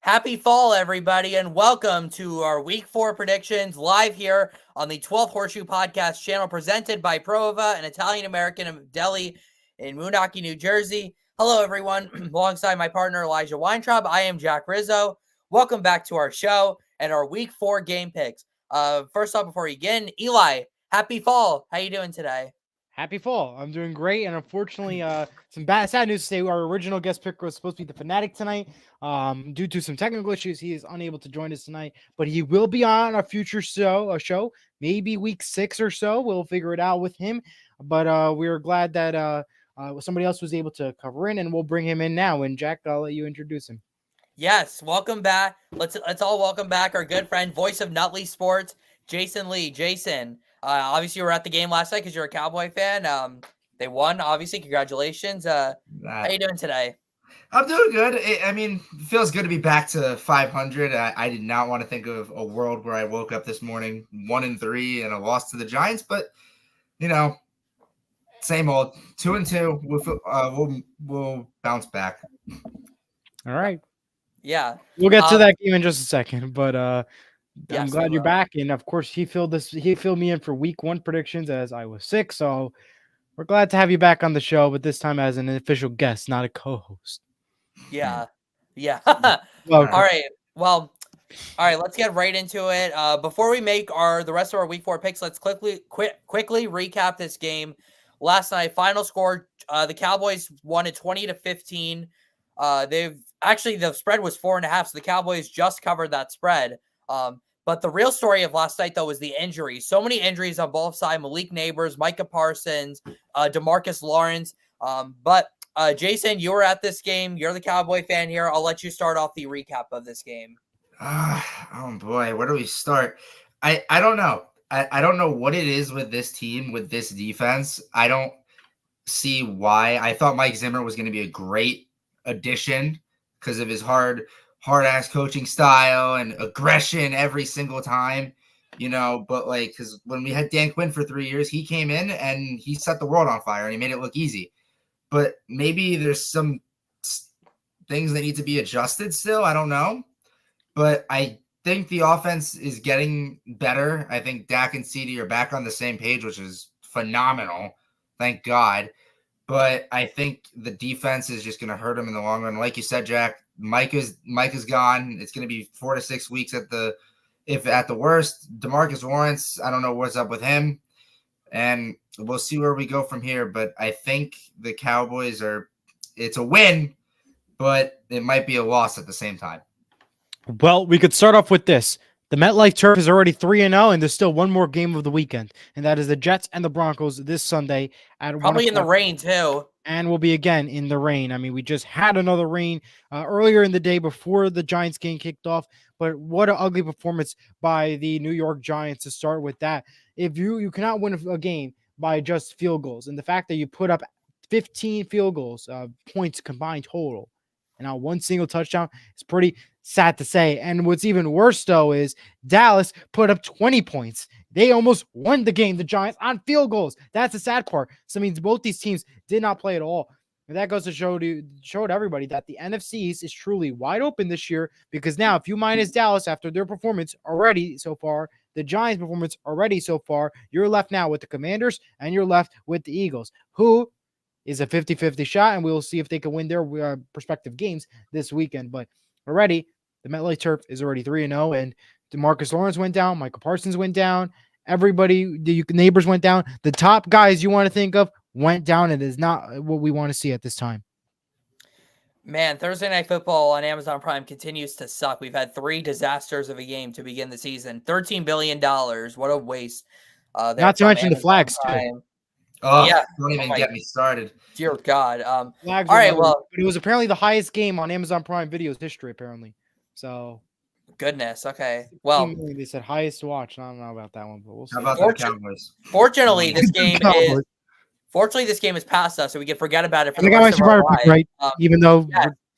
Happy fall, everybody, and welcome to our Week 4 predictions live here on the 12th Horseshoe Podcast channel presented by Prova, an Italian-American deli in Moonachie, New Jersey. Hello, everyone. Alongside my partner, Elijah Weintraub, I am Jack Rizzo. Welcome back to our show and our Week 4 game picks. First off, before we begin, Eli, happy fall. How you doing today? Happy fall. I'm doing great, and unfortunately, some sad news to say. Our original guest picker was supposed to be the Fanatic tonight. Due to some technical issues, he is unable to join us tonight, but he will be on a future show, maybe week 6 or so. We'll figure it out with him. But we are glad that somebody else was able to cover in, and we'll bring him in now. And Jack, I'll let you introduce him. Yes, welcome back. Let's all welcome back our good friend, voice of Nutley Sports, Jayson Li. Jayson, obviously you were at the game last night because you're a Cowboy fan. They won, obviously. Congratulations. How you doing today? I'm doing good. It feels good to be back to 500. I did not want to think of a world where I woke up this morning 1-3 and a loss to the Giants, but same old 2-2. We'll bounce back. All right. Yeah, we'll get to that game in just a second, but yes, I'm glad you're back, and of course he filled me in for week 1 predictions as I was sick, so we're glad to have you back on the show, but this time as an official guest, not a co-host. Yeah. All right. Well, all right, let's get right into it. Before we make the rest of our week 4 picks, let's quickly recap this game. Last night, final score, the Cowboys won it 20-15. The spread was 4.5, so the Cowboys just covered that spread. But the real story of last night, though, was the injuries. So many injuries on both sides. Malik Neighbors, Micah Parsons, DeMarcus Lawrence. But Jayson, you were at this game. You're the Cowboy fan here. I'll let you start off the recap of this game. Oh, boy. Where do we start? I don't know. I don't know what it is with this team, with this defense. I don't see why. I thought Mike Zimmer was going to be a great addition because of his hard-ass coaching style and aggression every single time, but because when we had Dan Quinn for 3 years, he came in and he set the world on fire and he made it look easy. But maybe there's some things that need to be adjusted still. I don't know. But I think the offense is getting better. I think Dak and CeeDee are back on the same page, which is phenomenal. Thank God. But I think the defense is just going to hurt him in the long run. Like you said, Jack, Mike is gone. It's going to be 4 to 6 weeks at the worst. DeMarcus Lawrence, I don't know what's up with him. And we'll see where we go from here. But I think the Cowboys it's a win, but it might be a loss at the same time. Well, we could start off with this. The MetLife turf is already 3-0, and there's still one more game of the weekend, and that is the Jets and the Broncos this Sunday at probably in the rain too. And we'll be again in the rain. I mean, we just had another rain earlier in the day before the Giants game kicked off, but what an ugly performance by the New York Giants to start with that. If you cannot win a game by just field goals, and the fact that you put up 15 field goals, points combined total, and not one single touchdown, is pretty sad to say. And what's even worse, though, is Dallas put up 20 points. They almost won the game, the Giants, on field goals. That's the sad part. So it means both these teams did not play at all. And that goes to show to everybody that the NFC East is truly wide open this year, because now if you minus Dallas after their performance already so far, the Giants' performance already so far, you're left now with the Commanders and you're left with the Eagles, who is a 50-50 shot, and we'll see if they can win their respective games this weekend. But already, the MetLife turf is already 3-0, and DeMarcus Lawrence went down, Michael Parsons went down, everybody, the neighbors went down. The top guys you want to think of went down, and it is not what we want to see at this time. Man, Thursday Night Football on Amazon Prime continues to suck. We've had 3 disasters of a game to begin the season. $13 billion. What a waste. Not to mention Amazon the flags, Prime. Too. Oh, yeah. Don't even get me started. Dear God. All right, well. But it was apparently the highest game on Amazon Prime Video's history, apparently. So. Goodness. Okay. Well. They said highest watch. I don't know about that one, but we'll see. How about the Cowboys? Fortunately, this game is past us, so we can forget about it for the rest rest of our lives. Right, even though.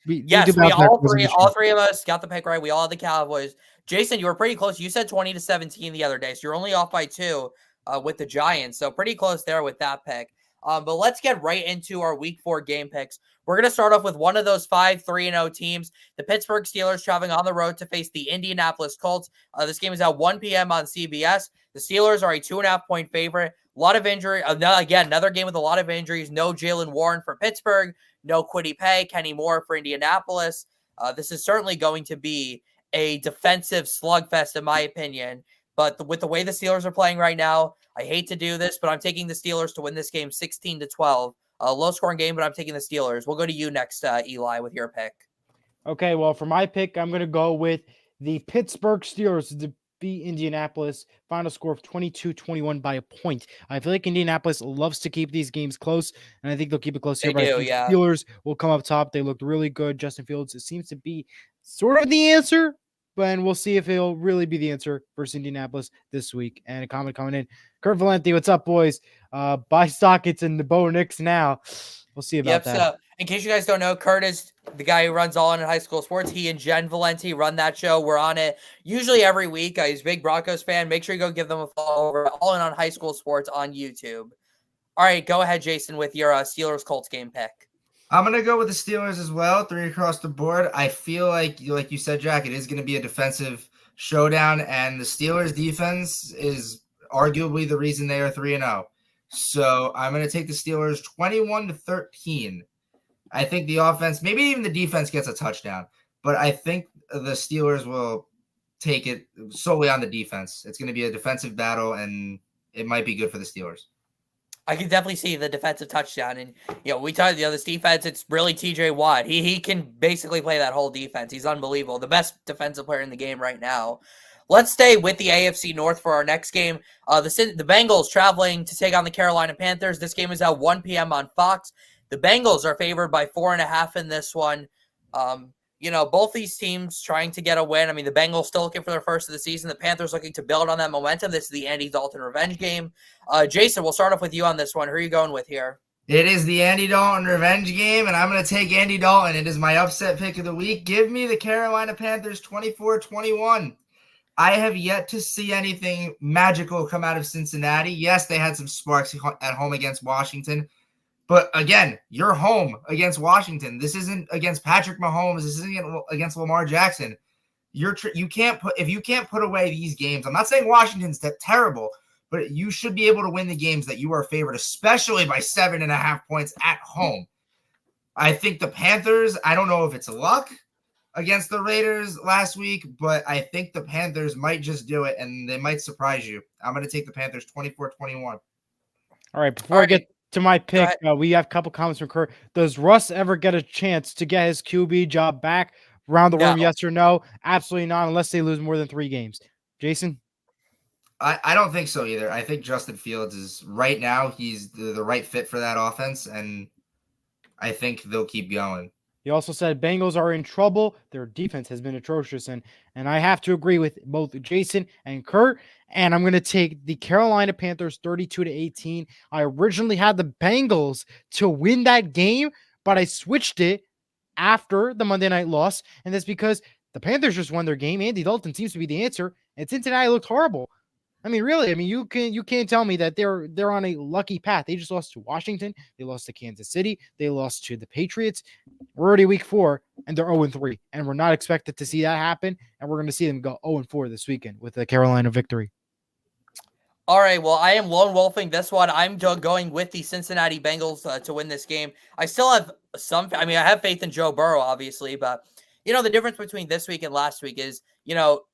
Yes, we all three of us got the pick right. We all had the Cowboys. Jayson, you were pretty close. You said 20-17 the other day, so you're only off by 2 with the Giants. So pretty close there with that pick. But let's get right into our Week 4 game picks. We're going to start off with one of those 5 3-0 teams, the Pittsburgh Steelers, traveling on the road to face the Indianapolis Colts. This game is at 1 p.m. on CBS. The Steelers are a 2.5-point favorite. A lot of injury. Again, another game with a lot of injuries. No Jaylen Warren for Pittsburgh. No Kwity Paye. Kenny Moore for Indianapolis. This is certainly going to be a defensive slugfest, in my opinion. But with the way the Steelers are playing right now, I hate to do this, but I'm taking the Steelers to win this game 16-12. A low-scoring game, but I'm taking the Steelers. We'll go to you next, Eli, with your pick. Okay, well, for my pick, I'm going to go with the Pittsburgh Steelers to beat Indianapolis. Final score of 22-21 by a point. I feel like Indianapolis loves to keep these games close, and I think they'll keep it close here. They do, yeah. Steelers will come up top. They looked really good. Justin Fields, it seems to be sort of the answer, but we'll see if he'll really be the answer versus Indianapolis this week. And a comment coming in. Kurt Valenti, what's up, boys? Buy stock. It's in the Bo Nix now. We'll see about that. So in case you guys don't know, Kurt is the guy who runs All In High School Sports. He and Jen Valenti run that show. We're on it usually every week. He's a big Broncos fan. Make sure you go give them a follow over All In on High School Sports on YouTube. All right, go ahead, Jason, with your Steelers-Colts game pick. I'm going to go with the Steelers as well, 3 across the board. I feel like you said, Jack, it is going to be a defensive showdown, and the Steelers' defense is arguably the reason they are 3-0. So I'm going to take the Steelers 21-13. I think the offense, maybe even the defense gets a touchdown, but I think the Steelers will take it solely on the defense. It's going to be a defensive battle, and it might be good for the Steelers. I can definitely see the defensive touchdown. And, we talked, this defense, it's really TJ Watt. He can basically play that whole defense. He's unbelievable. The best defensive player in the game right now. Let's stay with the AFC North for our next game. The Bengals traveling to take on the Carolina Panthers. This game is at 1 p.m. on Fox. The Bengals are favored by 4.5 in this one. Both these teams trying to get a win. I mean, the Bengals still looking for their first of the season. The Panthers looking to build on that momentum. This is the Andy Dalton revenge game. Jason, we'll start off with you on this one. Who are you going with here? It is the Andy Dalton revenge game, and I'm going to take Andy Dalton. It is my upset pick of the week. Give me the Carolina Panthers 24-21. I have yet to see anything magical come out of Cincinnati. Yes, they had some sparks at home against Washington. But again, you're home against Washington. This isn't against Patrick Mahomes. This isn't against Lamar Jackson. If you can't put away these games, I'm not saying Washington's terrible, but you should be able to win the games that you are favored, especially by 7.5 points at home. I think the Panthers, I don't know if it's luck against the Raiders last week, but I think the Panthers might just do it, and they might surprise you. I'm going to take the Panthers 24-21. All right, before I get to my pick, we have a couple comments from Kurt. Does Russ ever get a chance to get his QB job back around the room? Yes or no? Absolutely not, unless they lose more than 3 games. Jason? I don't think so either. I think Justin Fields is right now, he's the right fit for that offense, and I think they'll keep going. He also said Bengals are in trouble. Their defense has been atrocious. And I have to agree with both Jason and Kurt. And I'm going to take the Carolina Panthers 32-18. I originally had the Bengals to win that game, but I switched it after the Monday night loss. And that's because the Panthers just won their game. Andy Dalton seems to be the answer. And Cincinnati looked horrible. I mean, really, you can't tell me that they're on a lucky path. They just lost to Washington. They lost to Kansas City. They lost to the Patriots. We're already week 4, and they're 0-3. And we're not expected to see that happen. And we're going to see them go 0-4 this weekend with the Carolina victory. All right, well, I am lone wolfing this one. I'm going with the Cincinnati Bengals to win this game. I still have I have faith in Joe Burrow, obviously, but the difference between this week and last week is,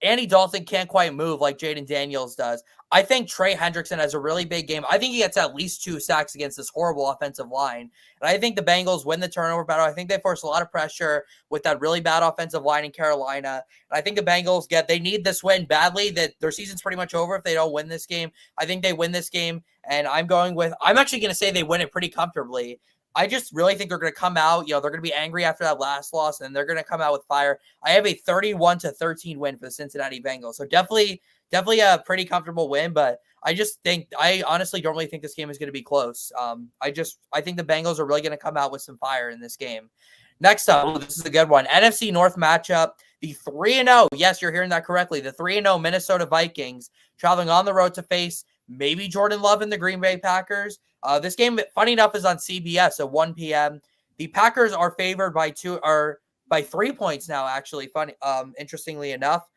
Andy Dalton can't quite move like Jaden Daniels does. I think Trey Hendrickson has a really big game. I think he gets at least 2 sacks against this horrible offensive line. And I think the Bengals win the turnover battle. I think they force a lot of pressure with that really bad offensive line in Carolina. And I think the Bengals they need this win badly. That their season's pretty much over if they don't win this game. I think they win this game. And I'm actually going to say they win it pretty comfortably. I just really think they're going to come out, they're going to be angry after that last loss, and they're going to come out with fire. I have a 31-13 win for the Cincinnati Bengals. So definitely a pretty comfortable win, but I honestly don't really think this game is going to be close. I think the Bengals are really going to come out with some fire in this game. Next up, this is a good one. NFC North matchup. The 3-0, yes, you're hearing that correctly. The 3-0 Minnesota Vikings traveling on the road to face maybe Jordan Love and the Green Bay Packers. This game, funny enough, is on CBS at 1 p.m. The Packers are favored by 3 points now, actually. Interestingly enough.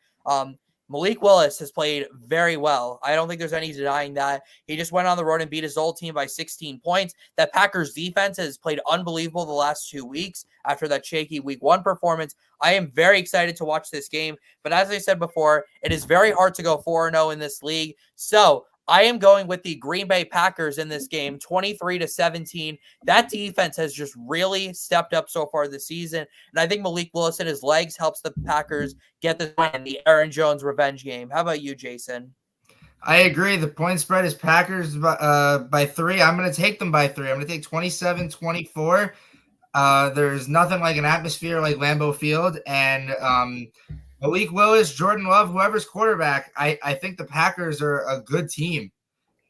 Malik Willis has played very well. I don't think there's any denying that. He just went on the road and beat his old team by 16 points. That Packers defense has played unbelievable the last 2 weeks after that shaky week 1 performance. I am very excited to watch this game. But as I said before, it is very hard to go 4-0 in this league. So I am going with the Green Bay Packers in this game, 23-17. That defense has just really stepped up so far this season. And I think Malik Willis and his legs helps the Packers get this win in the Aaron Jones revenge game. How about you, Jason? I agree. The point spread is Packers by 3. I'm going to take them by 3. I'm going to take 27-24. There's nothing like an atmosphere like Lambeau Field. And Malik Willis, Jordan Love, whoever's quarterback, I think the Packers are a good team.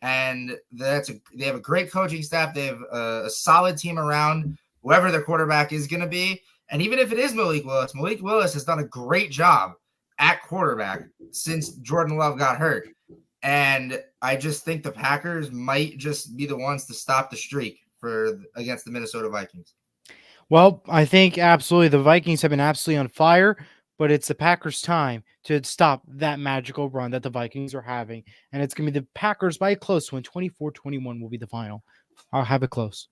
And they have a great coaching staff. They have a solid team around whoever their quarterback is going to be. And even if it is Malik Willis has done a great job at quarterback since Jordan Love got hurt. And I just think the Packers might just be the ones to stop the streak against the Minnesota Vikings. Well, I think absolutely the Vikings have been absolutely on fire, but it's the Packers' time to stop that magical run that the Vikings are having. And it's going to be the Packers by a close one. 24-21 will be the final. I'll have it close.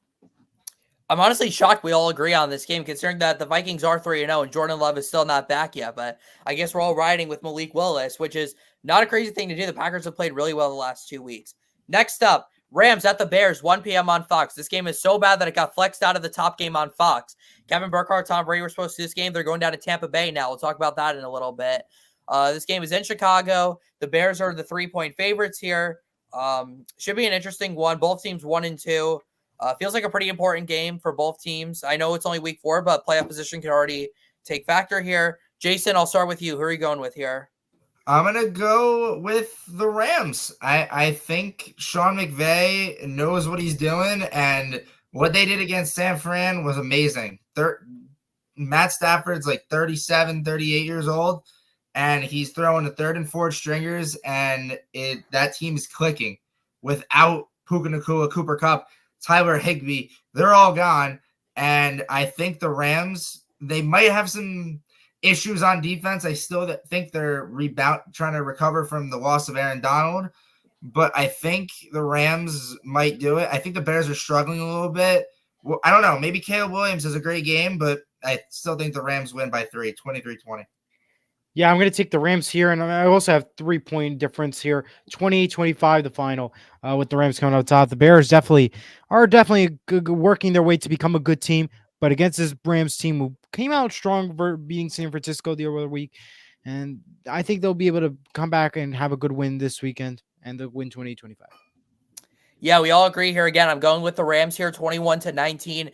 I'm honestly shocked we all agree on this game, considering that the Vikings are 3-0 and Jordan Love is still not back yet. But I guess we're all riding with Malik Willis, which is not a crazy thing to do. The Packers have played really well the last 2 weeks. Next up, Rams at the Bears, 1 p.m. on Fox. This game is so bad that it got flexed out of the top game on Fox. Kevin Burkhardt, Tom Brady were supposed to do this game. They're going down to Tampa Bay now. We'll talk about that in a little bit. This game is in Chicago. The Bears are the 3-point favorites here. Should be an interesting one. Both teams 1-2. Feels like a pretty important game for both teams. I know it's only week 4, but playoff position can already take factor here. Jason, I'll start with you. Who are you going with here? I'm going to go with the Rams. I think Sean McVay knows what he's doing, and what they did against San Fran was amazing. Matt Stafford's like 37, 38 years old, and he's throwing the 3rd and 4th stringers, and that team is clicking. Without Puka Nacua, Cooper Kupp, Tyler Higbee, they're all gone, and I think the Rams, they might have some issues on defense. I still think they're trying to recover from the loss of Aaron Donald, but I think the Rams might do it. I think the Bears are struggling a little bit. Well, I don't know. Maybe Caleb Williams has a great game, but I still think the Rams win by 3, 23-20. Yeah, I'm going to take the Rams here, and I also have 3-point difference here, 28-25 the final, with the Rams coming out top. The Bears are definitely working their way to become a good team, but against this Rams team who came out strong for beating San Francisco the other week, and I think they'll be able to come back and have a good win this weekend, and they'll win 28-25. Yeah, we all agree here again. I'm going with the Rams here, 21-19.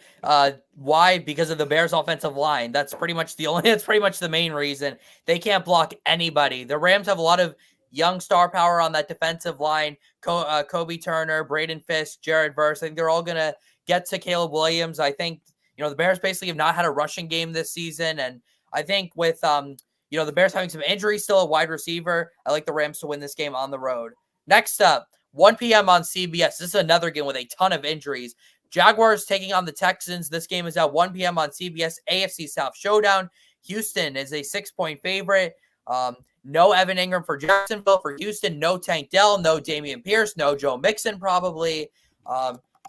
Why? Because of the Bears' offensive line. That's pretty much the main reason. They can't block anybody. The Rams have a lot of young star power on that defensive line. Kobe Turner, Braden Fisk, Jared Verse. I think they're all going to get to Caleb Williams. I think, the Bears basically have not had a rushing game this season. And I think with, the Bears having some injuries still at wide receiver, I like the Rams to win this game on the road. Next up, 1 p.m. on CBS. This is another game with a ton of injuries. Jaguars taking on the Texans. This game is at 1 p.m. on CBS. AFC South Showdown. Houston is a 6-point favorite. No Evan Ingram for Jacksonville. For Houston, no Tank Dell, no Dameon Pierce, no Joe Mixon probably.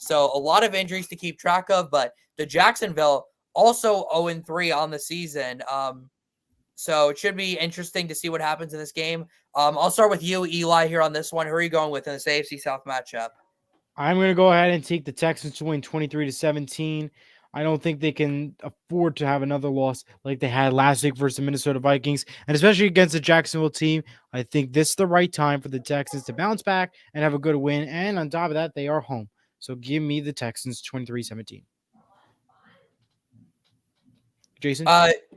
So a lot of injuries to keep track of, but the Jacksonville also 0-3 on the season. So it should be interesting to see what happens in this game. I'll start with you, Eli, here on this one. Who are you going with in this AFC South matchup? I'm going to go ahead and take the Texans to win 23-17. I don't think they can afford to have another loss like they had last week versus the Minnesota Vikings, and especially against the Jacksonville team. I think this is the right time for the Texans to bounce back and have a good win, and on top of that, they are home. So give me the Texans 23-17. Jason?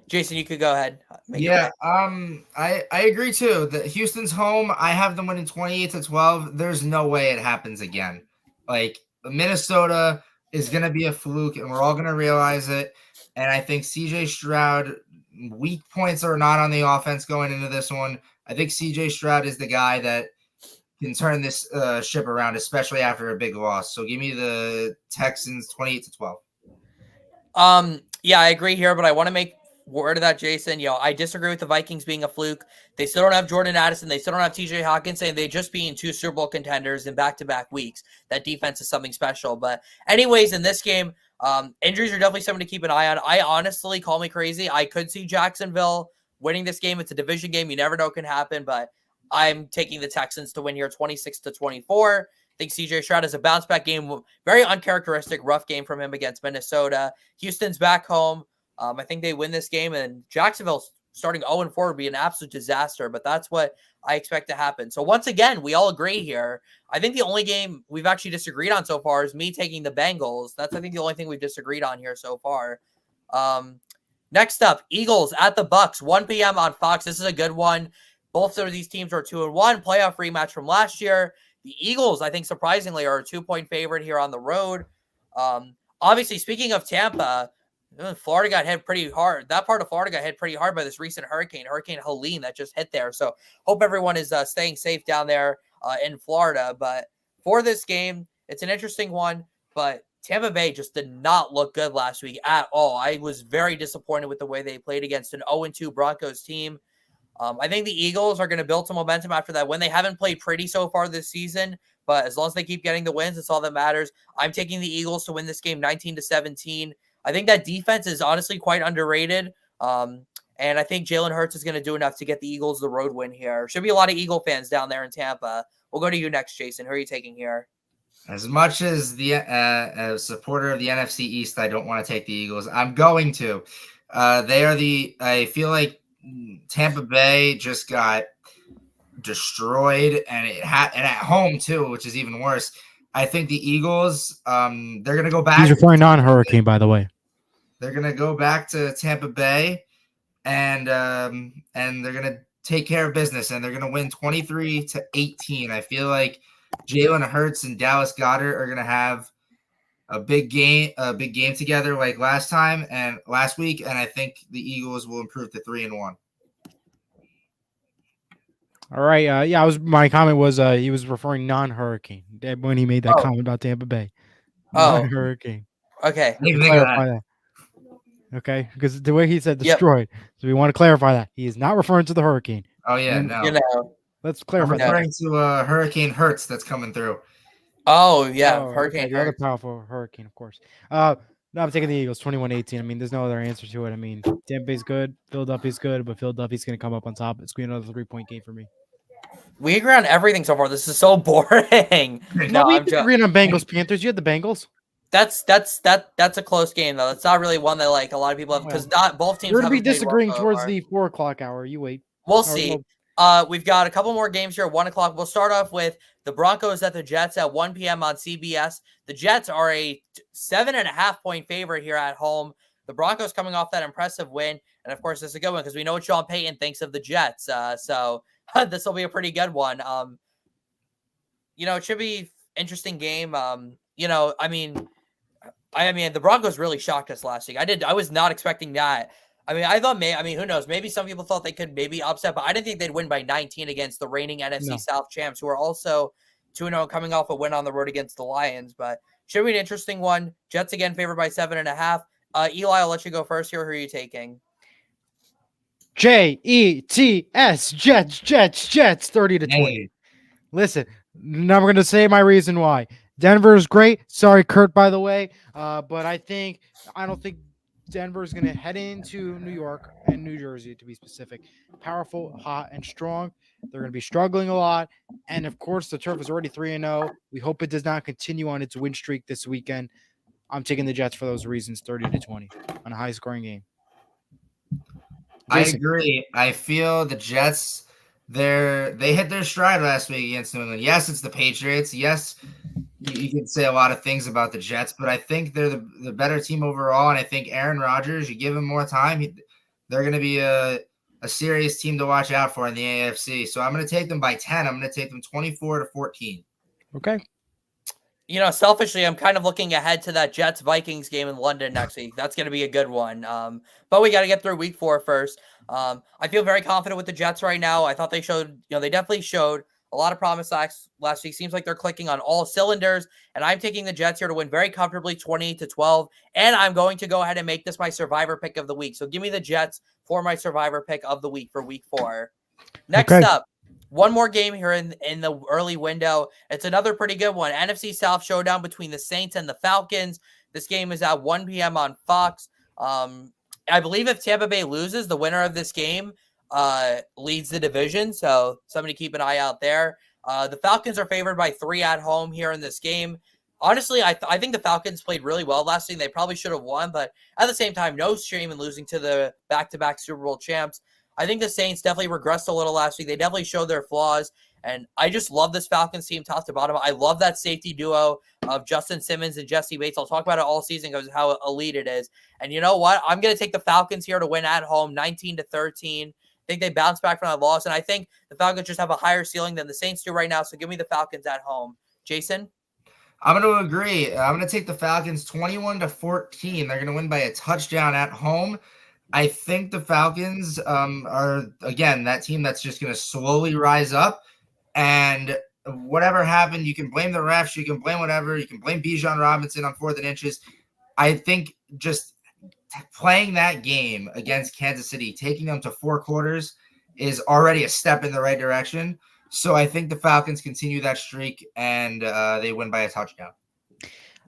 Jason, you could go ahead. I agree too. The Houston's home. I have them winning 28-12. There's no way it happens again. Like, Minnesota is going to be a fluke, and we're all going to realize it. And I think CJ Stroud, weak points are not on the offense going into this one. I think CJ Stroud is the guy that can turn this ship around, especially after a big loss. So give me the Texans 28-12. Yeah, I agree here, but I want to make word of that, Jason. I disagree with the Vikings being a fluke. They still don't have Jordan Addison. They still don't have TJ Hawkinson. They just being 2 Super Bowl contenders in back-to-back weeks. That defense is something special. But anyways, in this game, injuries are definitely something to keep an eye on. I honestly, call me crazy, I could see Jacksonville winning this game. It's a division game. You never know what can happen, but I'm taking the Texans to win here 26-24. I think CJ Stroud has a bounce back game. Very uncharacteristic, rough game from him against Minnesota. Houston's back home. I think they win this game, and Jacksonville starting 0-4 would be an absolute disaster, but that's what I expect to happen. So once again, we all agree here. I think the only game we've actually disagreed on so far is me taking the Bengals. That's, I think, the only thing we've disagreed on here so far. Next up, Eagles at the Bucks, 1 p.m. on Fox. This is a good one. Both of these teams are 2-1, playoff rematch from last year. The Eagles, I think, surprisingly, are a 2-point favorite here on the road. Obviously, speaking of Tampa, Florida got hit pretty hard. That part of Florida got hit pretty hard by this recent Hurricane Helene that just hit there. So hope everyone is staying safe down there in Florida. But for this game, it's an interesting one. But Tampa Bay just did not look good last week at all. I was very disappointed with the way they played against an 0-2 Broncos team. I think the Eagles are going to build some momentum after that win. They haven't played pretty so far this season, but as long as they keep getting the wins, it's all that matters. I'm taking the Eagles to win this game 19-17. I think that defense is honestly quite underrated. And I think Jalen Hurts is going to do enough to get the Eagles the road win here. Should be a lot of Eagle fans down there in Tampa. We'll go to you next, Jason. Who are you taking here? As much as the a supporter of the NFC East, I don't want to take the Eagles. I'm going to. I feel like Tampa Bay just got destroyed, and and at home too, which is even worse. I think the Eagles, they're going to go back. He's referring non-Hurricane, by the way. They're going to go back to Tampa Bay, and they're going to take care of business, and they're going to win 23-18. I feel like Jalen Hurts and Dallas Goedert are going to have a big game together like last week, and I think the Eagles will improve to 3-1. All right. My comment was he was referring non-Hurricane when he made that comment about Tampa Bay. Non-Hurricane. Okay. Clarify that. Okay, because the way he said destroyed, so we want to clarify that he is not referring to the Hurricane. Oh yeah, no. Let's clarify. I'm referring to Hurricane Hurts that's coming through. Oh yeah, Hurricane. Okay, the other powerful Hurricane, of course. No, I'm taking the Eagles 21-18. I mean, there's no other answer to it. I mean, Tampa Bay's good, Philadelphia's good, but Philadelphia's going to come up on top. It's going to be another 3-point game for me. We agree on everything so far. This is so boring. No, we agreed on Bengals Panthers. You had the Bengals. That's a close game though. That's not really one that like a lot of people have because not both teams. We're gonna be disagreeing towards the 4 o'clock hour. You wait. We'll see. We've got a couple more games here at 1 o'clock. We'll start off with the Broncos at the Jets at 1 p.m. on CBS. The Jets are a 7.5-point favorite here at home. The Broncos coming off that impressive win, and of course, this is a good one because we know what Sean Payton thinks of the Jets. So this will be a pretty good one. It should be interesting game. I mean, the Broncos really shocked us last week. I was not expecting that. I mean, I thought who knows? Maybe some people thought they could maybe upset, but I didn't think they'd win by 19 against the reigning NFC South champs, who are also 2-0 coming off a win on the road against the Lions. But should be an interesting one. Jets again favored by 7.5. Eli, I'll let you go first here. Who are you taking? Jets, Jets, 30-20. Listen, now we're going to say my reason why. Denver is great. Sorry, Kurt, by the way. But I don't think Denver is going to head into New York and New Jersey, to be specific. Powerful, hot, and strong. They're going to be struggling a lot. And, of course, the turf is already 3-0. We hope it does not continue on its win streak this weekend. I'm taking the Jets for those reasons, 30-20 on a high-scoring game. Jason. I agree. I feel the Jets, they hit their stride last week against New England. Yes, it's the Patriots. Yes, you can say a lot of things about the Jets, but I think they're the better team overall, and I think Aaron Rodgers, you give him more time, they're going to be a serious team to watch out for in the AFC. So I'm going to take them by 10. I'm going to take them 24-14. Okay. Selfishly, I'm kind of looking ahead to that Jets-Vikings game in London next week. That's going to be a good one. But we got to get through week 4 first. I feel very confident with the Jets right now. I thought they showed, they definitely showed A lot of promise last week. Seems like they're clicking on all cylinders, and I'm taking the Jets here to win very comfortably 28-12, and I'm going to go ahead and make this my survivor pick of the week. So give me the Jets for my survivor pick of the week for week 4. Next up, one more game here in the early window. It's another pretty good one. NFC South showdown between the Saints and the Falcons. This game is at 1 p.m. on Fox. I believe if Tampa Bay loses, the winner of this game leads the division. So somebody keep an eye out there. The Falcons are favored by 3 at home here in this game. Honestly, I think the Falcons played really well last week. They probably should have won, but at the same time, no shame in losing to the back-to-back Super Bowl champs. I think the Saints definitely regressed a little last week. They definitely showed their flaws, and I just love this Falcons team top to bottom. I love that safety duo of Justin Simmons and Jesse Bates. I'll talk about it all season because of how elite it is. And you know what? I'm going to take the Falcons here to win at home, 19-13. I think they bounce back from that loss, and I think the Falcons just have a higher ceiling than the Saints do right now, so give me the Falcons at home. Jayson? I'm going to agree. I'm going to take the Falcons 21-14. They're going to win by a touchdown at home. I think the Falcons are, again, that team that's just going to slowly rise up, and whatever happened, you can blame the refs, you can blame whatever, you can blame Bijan Robinson on 4th and inches. I think just playing that game against Kansas City, taking them to 4 quarters, is already a step in the right direction. So I think the Falcons continue that streak, and they win by a touchdown.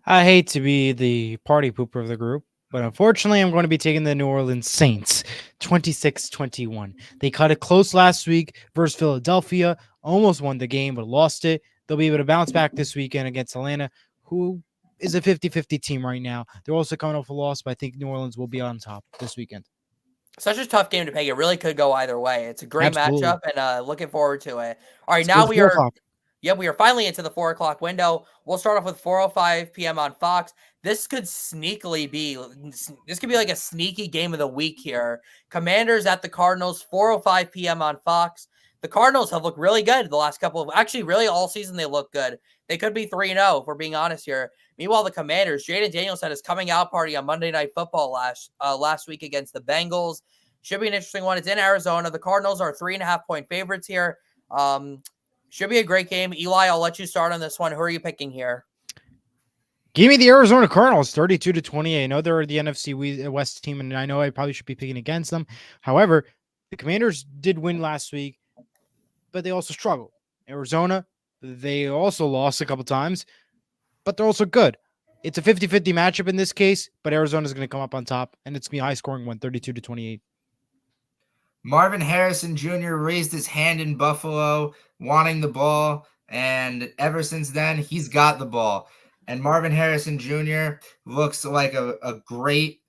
I hate to be the party pooper of the group, but unfortunately, I'm going to be taking the New Orleans Saints 26-21. They cut it close last week versus Philadelphia, almost won the game, but lost it. They'll be able to bounce back this weekend against Atlanta, who is a 50-50 team right now. They're also coming off a loss, but I think New Orleans will be on top this weekend. Such a tough game to pick. It really could go either way. It's a great matchup, and looking forward to it. All right, now we are finally into the 4 o'clock window. We'll start off with 4:05 p.m. on Fox. This could sneakily be like a sneaky game of the week here. Commanders at the Cardinals, 4:05 p.m. on Fox. The Cardinals have looked really good the last couple of, actually really all season they look good. They could be 3-0 if we're being honest here. Meanwhile, the Commanders, Jaden Daniels had his coming out party on Monday Night Football last week against the Bengals. Should be an interesting one. It's in Arizona. The Cardinals are 3.5-point favorites here. Should be a great game. Eli, I'll let you start on this one. Who are you picking here? Give me the Arizona Cardinals, 32-28. I know they're the NFC West team, and I know I probably should be picking against them. However, the Commanders did win last week, but they also struggled. Arizona, they also lost a couple times, but they're also good. It's a 50-50 matchup in this case, but Arizona's going to come up on top, and it's going to be a high-scoring one, 32-28. Marvin Harrison Jr. raised his hand in Buffalo, wanting the ball, and ever since then, he's got the ball. And Marvin Harrison Jr. looks like a great,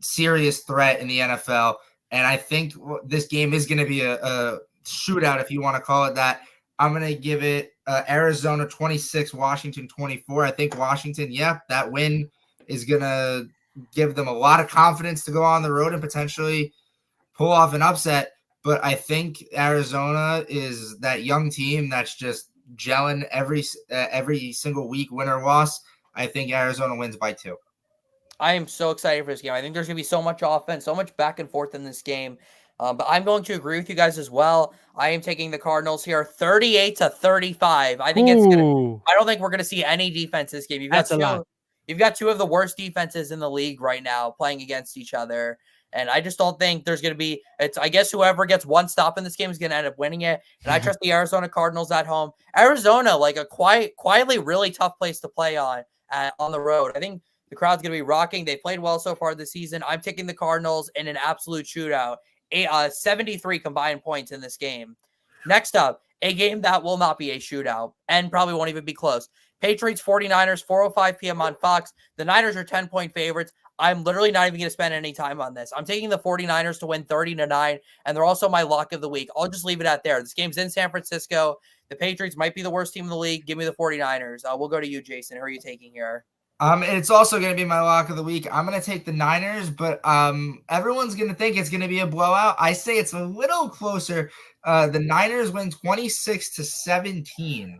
serious threat in the NFL. And I think this game is going to be a shootout, if you want to call it that. I'm going to give it Arizona 26, Washington 24. I think Washington, that win is going to give them a lot of confidence to go on the road and potentially pull off an upset. But I think Arizona is that young team that's just gelling every single week, win or loss. I think Arizona wins by 2. I am so excited for this game. I think there's going to be so much offense, so much back and forth in this game. But I'm going to agree with you guys as well. I am taking the Cardinals here, 38-35. I think I don't think we're going to see any defense this game. You've got 2 of the worst defenses in the league right now playing against each other. And I just don't think there's going to be – I guess whoever gets one stop in this game is going to end up winning it. And I trust the Arizona Cardinals at home. Arizona, like a quietly really tough place to play on the road. I think the crowd's going to be rocking. They played well so far this season. I'm taking the Cardinals in an absolute shootout. 73 combined points in this game. Next up, a game that will not be a shootout and probably won't even be close. Patriots 49ers, 4:05 p.m. on Fox. The Niners are 10-point favorites. I'm literally not even going to spend any time on this. I'm taking the 49ers to win 30-9, and they're also my lock of the week. I'll just leave it at there. This game's in San Francisco. The Patriots might be the worst team in the league. Give me the 49ers. We'll go to you, Jayson. Who are you taking here? It's also going to be my lock of the week. I'm going to take the Niners, but everyone's going to think it's going to be a blowout. I say it's a little closer. The Niners win 26-17.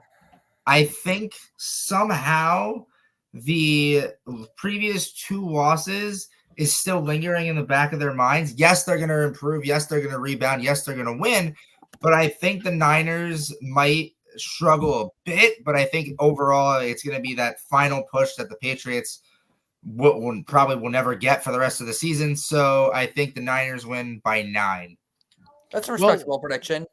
I think somehow the previous 2 losses is still lingering in the back of their minds. Yes, they're going to improve. Yes, they're going to rebound. Yes, they're going to win. But I think the Niners might struggle a bit, but I think overall it's going to be that final push that the Patriots probably will never get for the rest of the season. So I think the Niners win by 9. That's a respectable prediction.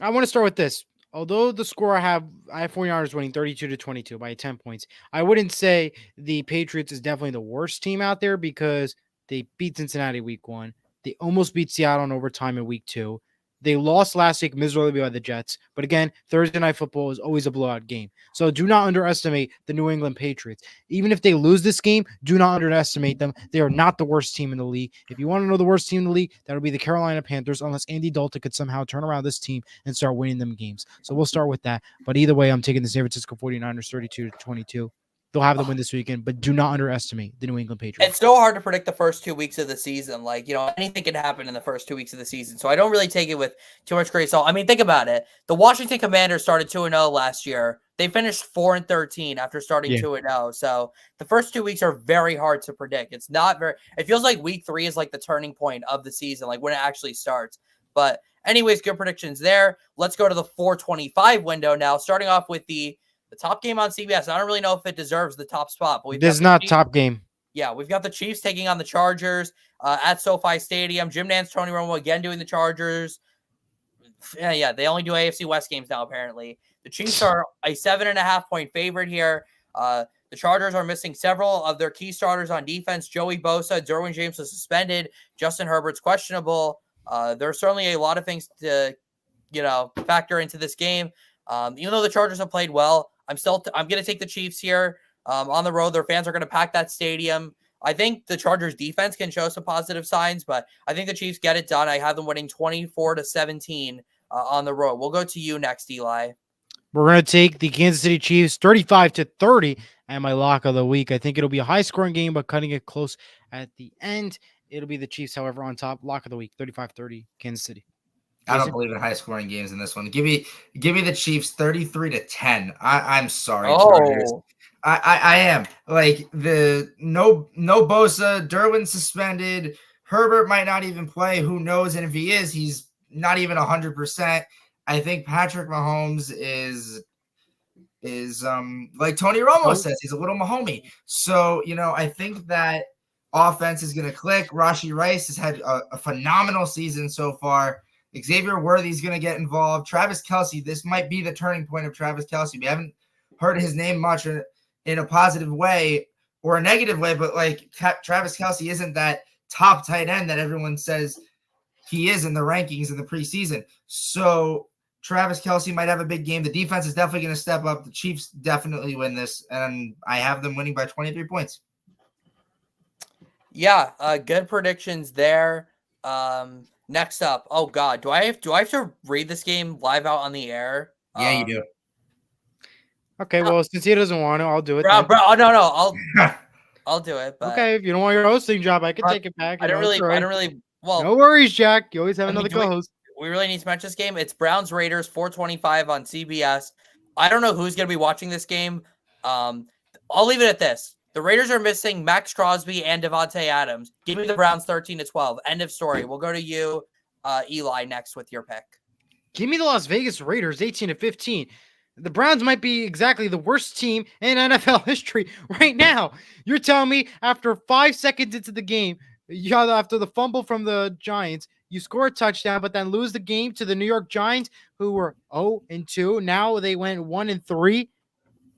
I want to start with this. Although the score I have 49ers winning 32-22 by 10 points. I wouldn't say the Patriots is definitely the worst team out there because they beat Cincinnati week 1. They almost beat Seattle in overtime in week 2. They lost last week miserably by the Jets. But again, Thursday Night Football is always a blowout game. So do not underestimate the New England Patriots. Even if they lose this game, do not underestimate them. They are not the worst team in the league. If you want to know the worst team in the league, that would be the Carolina Panthers, unless Andy Dalton could somehow turn around this team and start winning them games. So we'll start with that. But either way, I'm taking the San Francisco 49ers 32-22. They'll have the win this weekend, but do not underestimate the New England Patriots. It's so hard to predict the first 2 weeks of the season. Like, anything can happen in the first 2 weeks of the season. So I don't really take it with too much grace. So, I mean, think about it. The Washington Commanders started 2-0 last year. They finished 4-13 after starting 2-0. So the first 2 weeks are very hard to predict. It feels like week 3 is like the turning point of the season, like when it actually starts. But anyways, good predictions there. Let's go to the 425 window now, starting off with the top game on CBS. I don't really know if it deserves the top spot. But this is not top game. Yeah, we've got the Chiefs taking on the Chargers at SoFi Stadium. Jim Nantz, Tony Romo again doing the Chargers. Yeah, they only do AFC West games now, apparently. The Chiefs are a 7.5-point favorite here. The Chargers are missing several of their key starters on defense. Joey Bosa, Derwin James was suspended. Justin Herbert's questionable. There are certainly a lot of things to, factor into this game. Even though the Chargers have played well, I'm going to take the Chiefs here on the road. Their fans are going to pack that stadium. I think the Chargers defense can show some positive signs, but I think the Chiefs get it done. I have them winning 24-17 on the road. We'll go to you next, Eli. We're going to take the Kansas City Chiefs 35-30 and my lock of the week. I think it'll be a high-scoring game, but cutting it close at the end. It'll be the Chiefs, however, on top. Lock of the week, 35-30, Kansas City. I don't believe in high-scoring games in this one. Give me the Chiefs 33-10. I'm sorry, Chargers. I am like no Bosa, Derwin suspended. Herbert might not even play. Who knows? And if he is, he's not even 100%. I think Patrick Mahomes is like Tony Romo says, he's a little Mahomey. So I think that offense is going to click. Rashee Rice has had a phenomenal season so far. Xavier Worthy's going to get involved. Travis Kelce, this might be the turning point of Travis Kelce. We haven't heard his name much in a positive way or a negative way, but like Travis Kelce isn't that top tight end that everyone says he is in the rankings in the preseason. So Travis Kelce might have a big game. The defense is definitely going to step up. The Chiefs definitely win this, and I have them winning by 23 points. Yeah, good predictions there. Next up, oh God, do I have to read this game live out on the air? Yeah, you do. Okay, well, since he doesn't want to, I'll do it. Bro, no, I'll do it. But okay, if you don't want your hosting job, I can take it back. I don't really. Well, no worries, Jack. You always have another co-host. We really need to mention this game. It's Browns Raiders 425 on CBS. I don't know who's going to be watching this game. I'll leave it at this. The Raiders are missing Max Crosby and Devontae Adams. Give me the Browns 13-12. End of story. We'll go to you, Eli, next with your pick. Give me the Las Vegas Raiders 18-15. The Browns might be exactly the worst team in NFL history right now. You're telling me after 5 seconds into the game, after the fumble from the Giants, you score a touchdown, but then lose the game to the New York Giants, who were 0-2. Now they went 1-3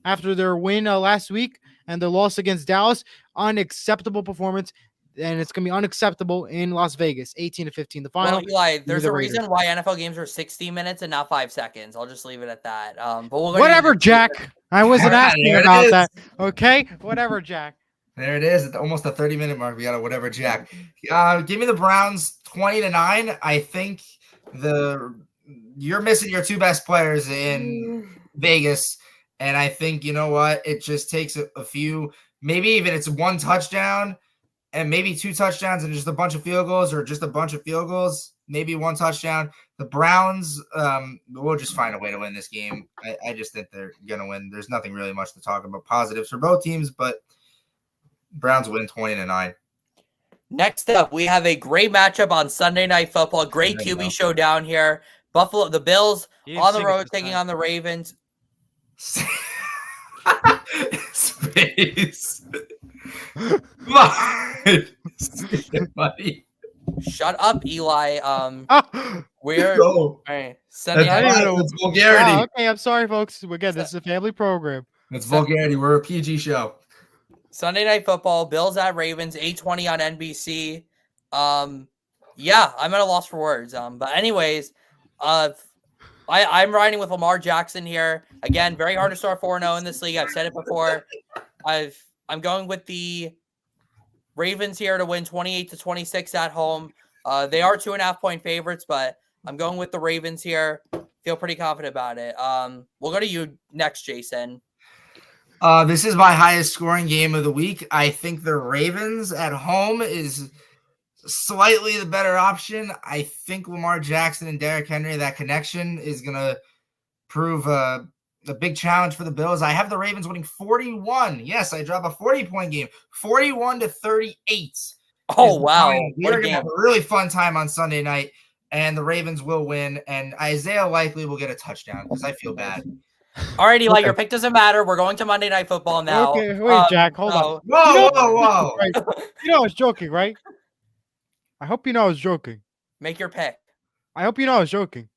after their win last week and the loss against Dallas. Unacceptable performance, and it's going to be unacceptable in Las Vegas. 18-15, the final. Well, Eli, there's a reason why NFL games are 60 minutes and not 5 seconds. I'll just leave it at that. But whatever, Jack. I wasn't asking about that. Okay? Whatever, Jack. There it is. At almost the 30-minute mark. We got a whatever, Jack. Give me the Browns 20-9. I think you're missing your two best players in Vegas. And I think, you know what? It just takes a few, maybe even it's one touchdown and maybe 2 touchdowns and just a bunch of field goals, or just a bunch of field goals, maybe 1 touchdown. The Browns will just find a way to win this game. I just think they're going to win. There's nothing really much to talk about positives for both teams, but Browns win 20-9. Next up, we have a great matchup on Sunday Night Football. Great QB showdown here. The Bills He didn't on the sing it road this taking time. on the Ravens. Space. Come on. Buddy. Shut up, Eli. We're No. all right. Sunday That's, night. that's vulgarity. Okay, I'm sorry, folks. Again, this is a family program. That's vulgarity. We're a PG show. Sunday Night Football, Bills at Ravens, 8:20 on NBC. Yeah, I'm at a loss for words. But anyways, I'm riding with Lamar Jackson here. Again, very hard to start 4-0 in this league. I've said it before. I'm going with the Ravens here to win 28-26 at home. They are 2.5-point favorites, but I'm going with the Ravens here. Feel pretty confident about it. We'll go to you next, Jason. This is my highest scoring game of the week. I think the Ravens at home is slightly the better option. I think Lamar Jackson and Derrick Henry, that connection is going to prove a big challenge for the Bills. I have the Ravens winning 41. Yes, I drop a 40-point game, 41-38. Oh, wow. We're going to have a really fun time on Sunday night, and the Ravens will win, and Isaiah likely will get a touchdown because I feel bad. All right, Eli, your pick doesn't matter. We're going to Monday Night Football now. Okay, wait, Jack, hold on. Whoa. Right? You know I was joking, right? I hope you know I was joking. Make your pick. I hope you know I was joking.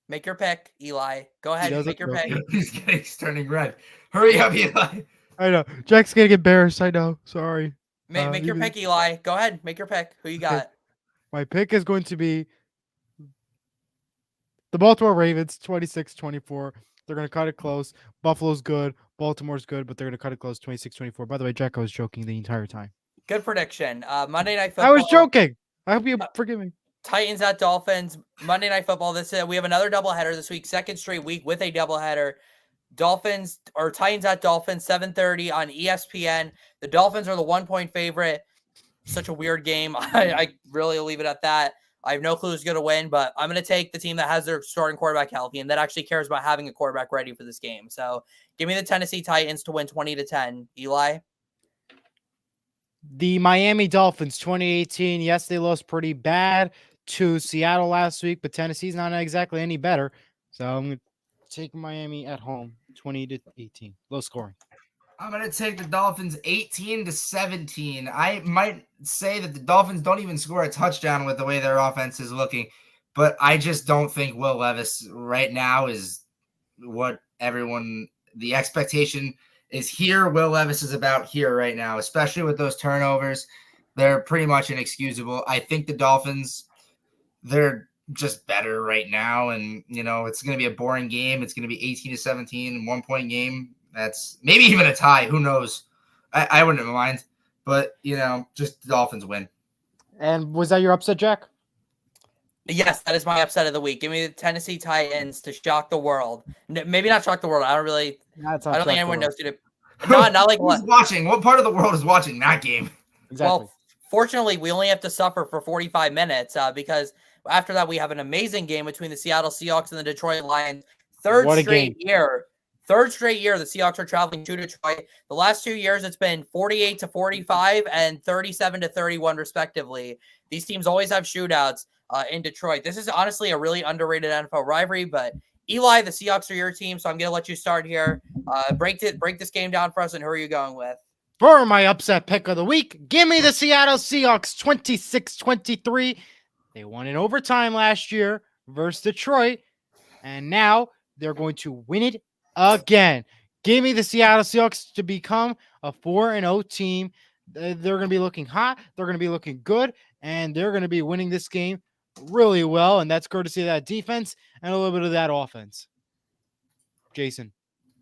Make your pick, Eli. Go ahead, make your pick. He's turning red. Hurry up, Eli. I know. Jack's going to get embarrassed. I know. Sorry. Make your pick, Eli. Go ahead, make your pick. Who you got? My pick is going to be the Baltimore Ravens, 26-24. They're going to cut it close. Buffalo's good. Baltimore's good, but they're going to cut it close, 26-24. By the way, Jack, I was joking the entire time. Good prediction. Monday Night Football. I was joking. I hope you forgive me. Titans at Dolphins. Monday Night Football. We have another doubleheader this week. Second straight week with a doubleheader. Titans at Dolphins, 7:30 on ESPN. The Dolphins are the 1-point favorite. Such a weird game. I really leave it at that. I have no clue who's going to win, but I'm going to take the team that has their starting quarterback healthy and that actually cares about having a quarterback ready for this game. So give me the Tennessee Titans to win 20-10. Eli? The Miami Dolphins, 2018. Yes, they lost pretty bad to Seattle last week, but Tennessee's not exactly any better. So I'm going to take Miami at home, 20-18. Low scoring. I'm going to take the Dolphins 18-17. I might say that the Dolphins don't even score a touchdown with the way their offense is looking, but I just don't think Will Levis right now is what the expectation is here. Will Levis is about here right now, especially with those turnovers. They're pretty much inexcusable. I think the Dolphins, they're just better right now, and, it's going to be a boring game. It's going to be 18-17, 1-point game. That's maybe even a tie. Who knows? I wouldn't mind. But, just the Dolphins win. And was that your upset, Jack? Yes, that is my upset of the week. Give me the Tennessee Titans to shock the world. Maybe not shock the world. I don't think anyone knows who to. Not like who's watching. What part of the world is watching that game? Exactly. Well, fortunately, we only have to suffer for 45 minutes because after that, we have an amazing game between the Seattle Seahawks and the Detroit Lions. Third straight year, the Seahawks are traveling to Detroit. The last 2 years, it's been 48-45 and 37-31, respectively. These teams always have shootouts in Detroit. This is honestly a really underrated NFL rivalry, but Eli, the Seahawks are your team, so I'm going to let you start here. Break this game down for us, and who are you going with? For my upset pick of the week, give me the Seattle Seahawks 26-23. They won in overtime last year versus Detroit, and now they're going to win it again. Give me the Seattle Seahawks to become a 4-0 team. They're going to be looking hot. They're going to be looking good, and they're going to be winning this game really well, and that's courtesy of that defense and a little bit of that offense. Jason.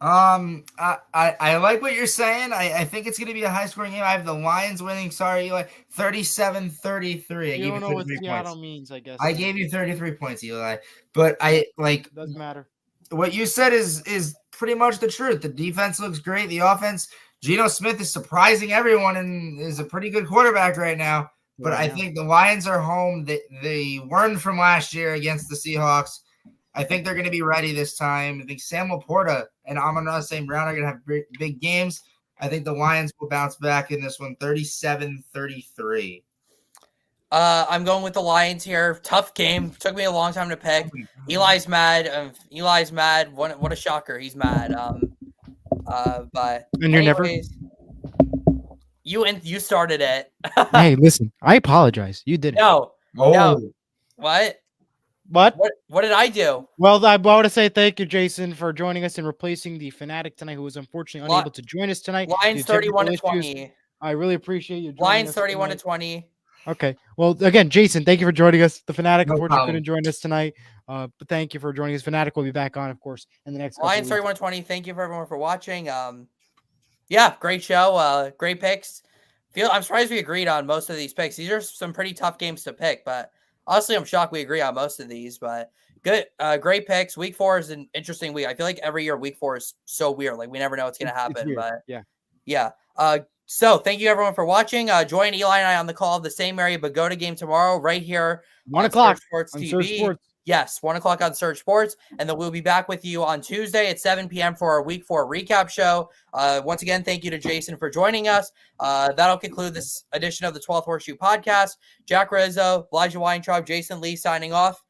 I like what you're saying. I think it's going to be a high-scoring game. I have the Lions winning. Sorry, Eli. 37-33. You don't know what Seattle means, I guess. I gave you 33 points, Eli. But It doesn't matter. What you said is pretty much the truth. The defense looks great. The offense, Geno Smith is surprising everyone and is a pretty good quarterback right now. But I think the Lions are home. They learned from last year against the Seahawks. I think they're going to be ready this time. I think Sam Laporta and Amon-Ra St. Brown are going to have big games. I think the Lions will bounce back in this one, 37-33. I'm going with the Lions here. Tough game. Took me a long time to pick. Eli's mad. Eli's mad. What a shocker. He's mad. But And you're never. anyways, you started it. Hey, listen. I apologize. You did it. No. Oh, No. What? What? What did I do? Well, I want to say thank you, Jason, for joining us and replacing the Fanatic tonight, who was unfortunately unable to join us tonight. Lions due to technical 31-20. I really appreciate you joining Lions us 31-20. Okay. Well, again, Jason, thank you for joining us. The Fanatic, No unfortunately, problem. couldn't join us tonight. But thank you for joining us. Fanatic will be back on, of course, in the next couple Lions weeks. 31-20. Thank you for everyone for watching. Yeah, great show. Great picks. I'm surprised we agreed on most of these picks. These are some pretty tough games to pick, but honestly, I'm shocked we agree on most of these. But good, great picks. Week 4 is an interesting week. I feel like every year week 4 is so weird. Like we never know what's gonna happen. But yeah. So thank you everyone for watching. Join Eli and I on the call of the same area, but go to game tomorrow right here 1 on o'clock Surge Sports on TV. Surge Sports. Yes, 1 o'clock on Surge Sports, and then we'll be back with you on Tuesday at 7 p.m. for our Week 4 recap show. Once again, thank you to Jason for joining us. That'll conclude this edition of the 12th Horseshoe podcast. Jack Rizzo, Elijah Weintraub, Jayson Li signing off.